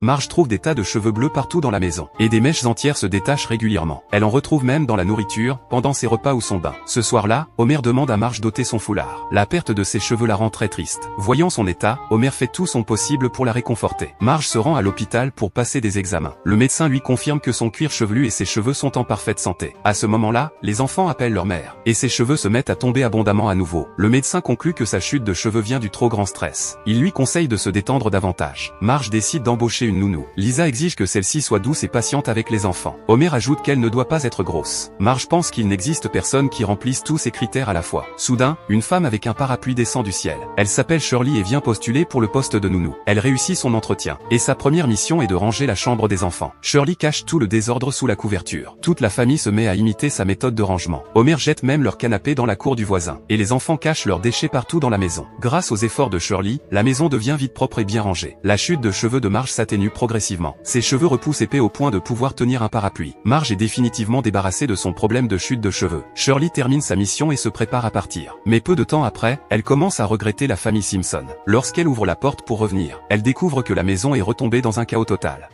Marge trouve des tas de cheveux bleus partout dans la maison, et des mèches entières se détachent régulièrement. Elle en retrouve même dans la nourriture, pendant ses repas ou son bain. Ce soir-là, Homer demande à Marge d'ôter son foulard. La perte de ses cheveux la rend très triste. Voyant son état, Homer fait tout son possible pour la réconforter. Marge se rend à l'hôpital pour passer des examens. Le médecin lui confirme que son cuir chevelu et ses cheveux sont en parfaite santé. À ce moment-là, les enfants appellent leur mère, et ses cheveux se mettent à tomber abondamment à nouveau. Le médecin conclut que sa chute de cheveux vient du trop grand stress. Il lui conseille de se détendre davantage. Marge décide d'embaucher une nounou. Lisa exige que celle-ci soit douce et patiente avec les enfants. Homer ajoute qu'elle ne doit pas être grosse. Marge pense qu'il n'existe personne qui remplisse tous ces critères à la fois. Soudain, une femme avec un parapluie descend du ciel. Elle s'appelle Shirley et vient postuler pour le poste de nounou. Elle réussit son entretien, et sa première mission est de ranger la chambre des enfants. Shirley cache tout le désordre sous la couverture. Toute la famille se met à imiter sa méthode de rangement. Homer jette même leur canapé dans la cour du voisin, et les enfants cachent leurs déchets partout dans la maison. Grâce aux efforts de Shirley, la maison devient vite propre et bien rangée. La chute de cheveux de Marge s'atténue progressivement. Ses cheveux repoussent épais au point de pouvoir tenir un parapluie. Marge est définitivement débarrassée de son problème de chute de cheveux. Shirley termine sa mission et se prépare à partir. Mais peu de temps après, elle commence à regretter la famille Simpson. Lorsqu'elle ouvre la porte pour revenir, elle découvre que la maison est retombée dans un chaos total.